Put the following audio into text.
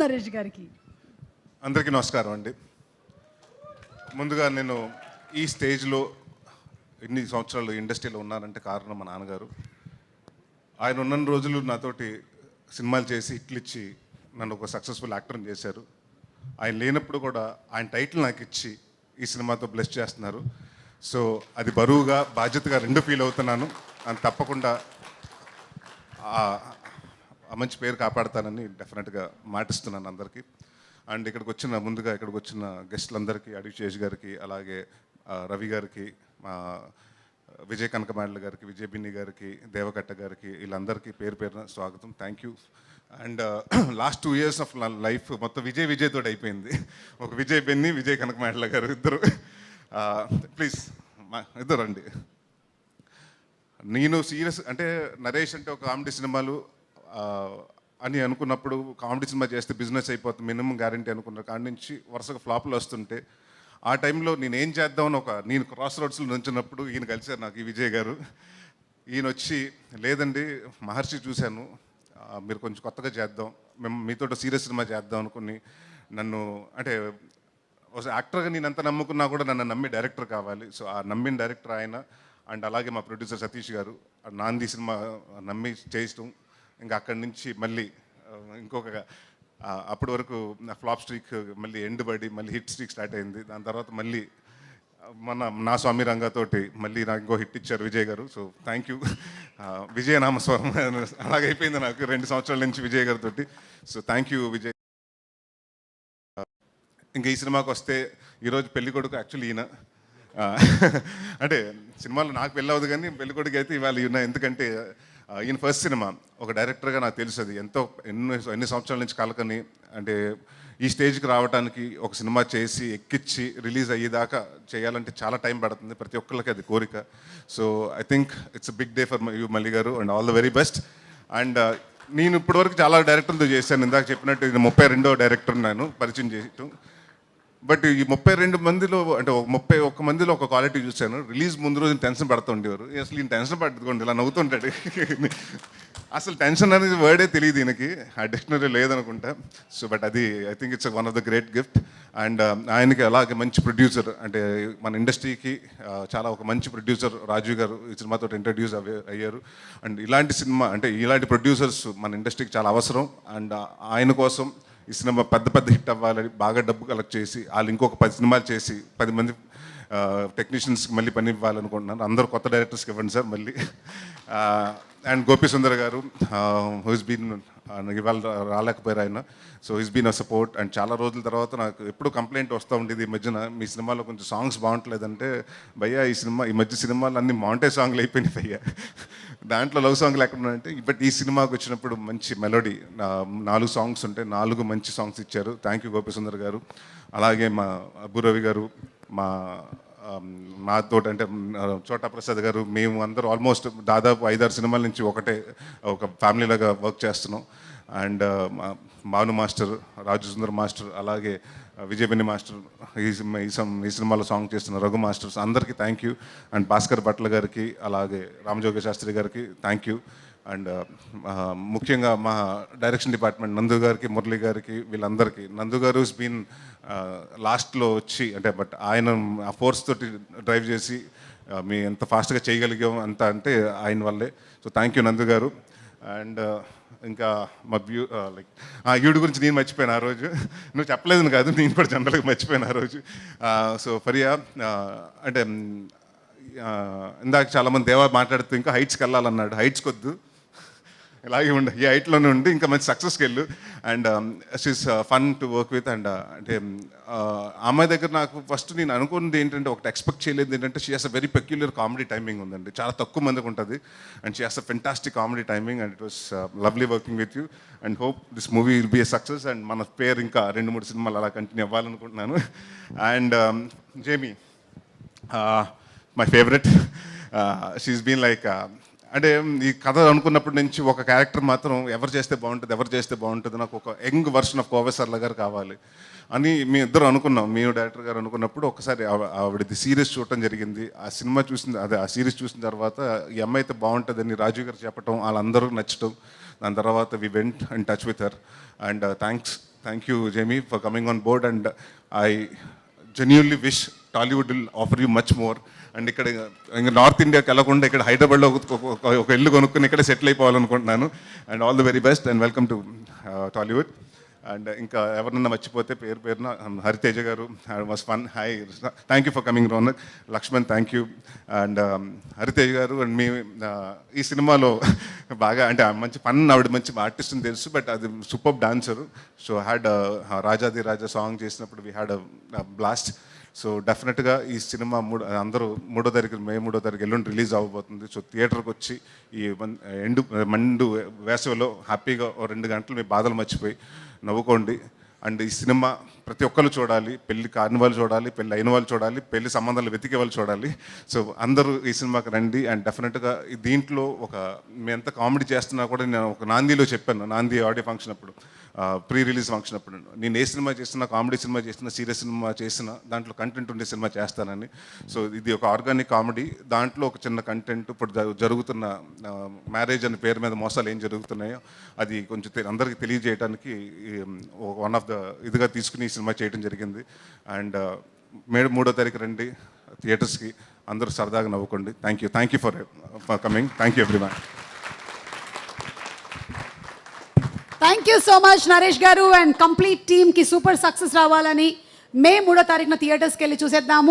నరేష్ గారికి. అందరికీ నమస్కారం అండి. ముందుగా నేను ఈ స్టేజ్లో ఇన్ని సంవత్సరాలు ఇండస్ట్రీలో ఉన్నానంటే కారణం మా నాన్నగారు. ఆయన ఉన్న రోజులు నాతోటి సినిమాలు చేసి హిట్లు ఇచ్చి నన్ను ఒక సక్సెస్ఫుల్ యాక్టర్ని చేశారు. ఆయన లేనప్పుడు కూడా ఆయన టైటిల్ నాకు ఇచ్చి ఈ సినిమాతో బ్లెస్ చేస్తున్నారు. సో అది బరువుగా బాధ్యతగా రెండు ఫీల్ అవుతున్నాను. అని తప్పకుండా ఆ మంచి పేరు కాపాడుతానని డెఫినెట్గా మాటిస్తున్నాను అందరికీ. అండ్ ముందుగా ఇక్కడికి వచ్చిన గెస్టులందరికీ, అడివిశేష్ గారికి, అలాగే రవి గారికి, మా విజయ్ కనకమాడల గారికి, విజయ్ బిన్ని గారికి, దేవకట్ట గారికి, వీళ్ళందరికీ పేరు పేరున స్వాగతం. Thank you. And last 2 years of life మొత్తం విజయ్ తోటి అయిపోయింది. ఒక విజయ్ బిన్ని, విజయ్ కనకమాడల గారు ఇద్దరు. ప్లీజ్ ఇద్దరు రండి. నేను సీరియస్ అంటే నరేష్ అంటే ఒక కామెడీ సినిమాలు అని అనుకున్నప్పుడు, కామెడీ సినిమా చేస్తే బిజినెస్ అయిపోతుంది మినిమం గ్యారంటీ అనుకున్న కాడి నుంచి వరుసగా ఫ్లాప్లు వస్తుంటే ఆ టైంలో నేను చేద్దామని నేను క్రాస్ రోడ్స్లో నుంచినప్పుడు ఈయన కలిశారు నాకు, ఈ విజయ్ గారు. ఈయన వచ్చి, లేదండి మహర్షి చూశాను, మీరు కొంచెం కొత్తగా చేద్దాం, మేము మీతో సీరియస్ సినిమా చేద్దాం అనుకుని నన్ను, అంటే యాక్టర్గా నేను ఎంత నమ్ముకున్నా కూడా నన్ను నమ్మి డైరెక్టర్ కావాలి. సో ఆ నమ్మిన డైరెక్టర్ ఆయన. అండ్ అలాగే మా ప్రొడ్యూసర్ సతీష్ గారు నాంది సినిమా నమ్మి చేయటం, ఇంకా అక్కడి నుంచి మళ్ళీ ఇంకొక అప్పటి వరకు ఫ్లాప్ స్ట్రీక్ మళ్ళీ ఎండ్ పడి మళ్ళీ హిట్ స్ట్రీక్ స్టార్ట్ అయింది. దాని తర్వాత మళ్ళీ నా స్వామి రంగతోటి మళ్ళీ నాకు ఇంకో హిట్ ఇచ్చారు విజయ్ గారు. So thank you. విజయనామస్వరం అలాగైపోయింది నాకు 2 సంవత్సరాల నుంచి విజయ్ గారితో. So thank you Vijay. ఇంకా ఈ సినిమాకి వస్తే ఈరోజు పెళ్లి కొడుకు యాక్చువల్లీ ఈయన. అంటే సినిమాలో నాకు పెళ్ళి అవ్వదు కానీ పెళ్లి కొడుకు అయితే ఇవాళ ఈయన. ఎందుకంటే ఈయన ఫస్ట్ సినిమా ఒక డైరెక్టర్గా నాకు తెలుసు అది ఎంతో ఎన్ని సంవత్సరాల నుంచి కలకని, అంటే ఈ స్టేజ్కి రావడానికి ఒక సినిమా చేసి ఎక్కిచ్చి రిలీజ్ అయ్యేదాకా చేయాలంటే చాలా టైం పడుతుంది, ప్రతి ఒక్కరికి అది కోరిక. So I think it's big day for you Malli గారు, and all the very best. And నేను ఇప్పటివరకు చాలా డైరెక్టర్లతో చేశాను, ఇందాక చెప్పినట్టు ఇది 32వ డైరెక్టర్ నేను పరిచయం చేయటం. బట్ ఈ 32 మందిలో అంటే 31 మందిలో ఒక క్వాలిటీ చూశాను. రిలీజ్ ముందు రోజు టెన్షన్ పడుతూ ఉండేవారు. అసలు ఈయన టెన్షన్ పట్టుకోండి, ఇలా నవ్వుతుంటాడు. అసలు టెన్షన్ అనేది వర్డే తెలియదు ఈయనకి, ఆ డిక్షనరీ లేదనుకుంటా. సో బట్ అది I think it's one of the great gift. And ఆయనకి అలాగే మంచి ప్రొడ్యూసర్, అంటే మన ఇండస్ట్రీకి చాలా ఒక మంచి ప్రొడ్యూసర్ రాజీవ్ గారు ఈ సినిమాతో ఇంట్రడ్యూస్ అయ్యారు. అండ్ ఇలాంటి సినిమా అంటే ఇలాంటి ప్రొడ్యూసర్స్ మన ఇండస్ట్రీకి చాలా అవసరం. అండ్ ఆయన కోసం ఈ సినిమా పెద్ద హిట్ అవ్వాలని బాగా డబ్బు కలెక్ట్ చేసి వాళ్ళు ఇంకొక 10 సినిమాలు చేసి 10 మంది టెక్నీషియన్స్కి మళ్ళీ పని ఇవ్వాలనుకుంటున్నాను. అందరూ కొత్త డైరెక్టర్స్కి ఇవ్వండి సార్ మళ్ళీ. అండ్ గోపి సుందర్ గారు హూస్ బీన్, ఇవాళ రాలేకపోయారు ఆయన. So he's been a support. And చాలా రోజుల తర్వాత నాకు ఎప్పుడు కంప్లైంట్ వస్తూ ఉండేది ఈ మధ్యన, మీ సినిమాలో కొంచెం సాంగ్స్ బాగుంటలేదంటే, భయ్యా ఈ మధ్య సినిమాలు అన్ని మాంటే సాంగ్లు అయిపోయినాయి భయ్యా, దాంట్లో లవ్ సాంగ్లు ఎక్కడ ఉన్నాయంటే. బట్ ఈ సినిమాకి వచ్చినప్పుడు మంచి మెలోడీ 4 సాంగ్స్ ఉంటాయి, 4 మంచి సాంగ్స్ ఇచ్చారు. థ్యాంక్ యూ గోపి సుందర్ గారు. అలాగే మా అబ్బు రవి గారు, మాతో అంటే చోటా ప్రసాద్ గారు, మేము అందరూ ఆల్మోస్ట్ దాదాపు 5-6 సినిమాల నుంచి ఒక ఫ్యామిలీలాగా వర్క్ చేస్తున్నాం. And Bhanu master, Raju Sundar master, అలాగే విజయబిన్ని మాస్టర్, ఈ సినిమాలో సాంగ్ చేస్తున్న రఘు మాస్టర్స్ అందరికీ thank you. And Bhaskar Bhatla గారికి, అలాగే రామజోగ శాస్త్రి గారికి థ్యాంక్ యూ. అండ్ ముఖ్యంగా మా డైరెక్షన్ డిపార్ట్మెంట్ నందు గారికి, మురళి గారికి, వీళ్ళందరికీ. నందు గారు బీన్ లాస్ట్లో వచ్చి, అంటే బట్ ఆయన ఆ ఫోర్స్ తోటి డ్రైవ్ చేసి మీ ఎంత ఫాస్ట్గా చేయగలిగాం అంత అంటే ఆయన వల్లే. సో థ్యాంక్ యూ నందు గారు. అండ్ ఇంకా మా లైక్ ఈవిడ గురించి నేను మర్చిపోయాను ఆ రోజు. నువ్వు చెప్పలేదు కాదు, నేను కూడా జనరల్గా మర్చిపోయాను ఆ రోజు. సో ఫరియా అంటే ఇందాక చాలామంది దేవా మాట్లాడుతూ ఇంకా హైట్స్కి వెళ్ళాలన్నాడు. హైట్స్కి వద్దు, ఇలాగే ఉండి ఈ హైట్లోనే ఉండి ఇంకా మంచి సక్సెస్కి వెళ్ళు. And she's fun to work with. And అంటే అమ్మాయి దగ్గర నాకు ఫస్ట్ నేను అనుకున్నది ఏంటంటే, ఒకటి ఎక్స్పెక్ట్ చేయలేదు ఏంటంటే, she has a very peculiar comedy timing ఉందండి, చాలా తక్కువ మందికి ఉంటుంది. And she has a fantastic comedy timing. And it was lovely working with you. And hope this movie will be a success. And మన పేరు ఇంకా 2-3 సినిమాలు అలా కంటిన్యూ అవ్వాలనుకుంటున్నాను. And Jamie my favourite. She's been like, అంటే ఈ కథ అనుకున్నప్పటి నుంచి ఒక క్యారెక్టర్ మాత్రం ఎవరు చేస్తే బాగుంటుంది, నాకు ఒక young version of Kovai Sarla గారు కావాలి అని మీ ఇద్దరు అనుకున్నాం. మీరు డైరెక్టర్ గారు అనుకున్నప్పుడు ఒకసారి ఆవిడది సీరీస్ చూడటం జరిగింది. ఆ సీరీస్ చూసిన తర్వాత ఈ అమ్మాయి అయితే బాగుంటుందని రాజు గారు చెప్పటం, వాళ్ళందరూ నచ్చటం. దాని తర్వాత we went and touch with her. And thanks thank you Jamie for coming on board and I genuinely wish Tollywood will offer you much more. And ఇక్కడ ఇంకా నార్త్ ఇండియాకి వెళ్ళకుండా ఇక్కడ హైదరాబాద్లో ఒక ఇల్లు కొనుక్కుని ఇక్కడ సెటిల్ అయిపోవాలనుకుంటున్నాను. And all the very best and welcome to Tollywood. And ఇంకా ఎవరన్నా మర్చిపోతే పేరున హరితేజ గారు was fun. Hi, thank you for coming Ronak. Laxman thank you. And Hariteja గారు అండ్ మీ ఈ సినిమాలో బాగా అంటే మంచి ఫన్, ఆవిడ మంచి ఆర్టిస్ట్ అని తెలుసు, బట్ అది సూపర్ డాన్సరు. సో హ్యాడ్ రాజాది రాజా సాంగ్ చేసినప్పుడు వీ హ్యాడ్ బ్లాస్ట్. సో డెఫినెట్గా ఈ సినిమా అందరూ 3వ తారీఖు మే 3వ తారీఖు ఎల్లుండి రిలీజ్ అవ్వబోతుంది. సో థియేటర్కి వచ్చి ఈ మండు వేసవిలో హ్యాపీగా 2 గంటలు మీ బాధలు మర్చిపోయి నవ్వుకోండి. అండ్ ఈ సినిమా ప్రతి ఒక్కరు చూడాలి. పెళ్లి కాని వాళ్ళు చూడాలి, పెళ్ళి అయిన వాళ్ళు చూడాలి, పెళ్లి సంబంధాలు వెతికే వాళ్ళు చూడాలి. సో అందరూ ఈ సినిమాకి రండి. అండ్ డెఫినెట్గా దీంట్లో మేము ఎంత కామెడీ చేస్తున్నా కూడా నేను ఒక నాందిలో చెప్పాను, నాంది ఆడియో ఫంక్షన్ అప్పుడు, ప్రీ రిలీజ్ ఫంక్షన్ అప్పుడు, నేను ఏ సినిమా చేసినా, కామెడీ సినిమా చేసినా, సీరియస్ సినిమా చేసినా దాంట్లో కంటెంట్ ఉండే సినిమా చేస్తానని. సో ఇది ఒక ఆర్గానిక్ కామెడీ, దాంట్లో ఒక చిన్న కంటెంట్. ఇప్పుడు జరుగుతున్న మ్యారేజ్ అనే పేరు మీద మోసాలు ఏం జరుగుతున్నాయో అది కొంచెం అందరికీ తెలియజేయడానికి వన్ ఆఫ్ ద ఇదిగా తీసుకుని ఈ సినిమా చేయడం జరిగింది. అండ్ మే 3వ తారీఖు రండి థియేటర్స్కి, అందరూ సరదాగా నవ్వుకోండి. Thank you for coming. Thank you everyone. Thank you so much Naresh గారు అండ్ కంప్లీట్ టీమ్కి సూపర్ సక్సెస్ రావాలని మే 3వ తారీఖున థియేటర్స్కి వెళ్ళి చూసేద్దాము.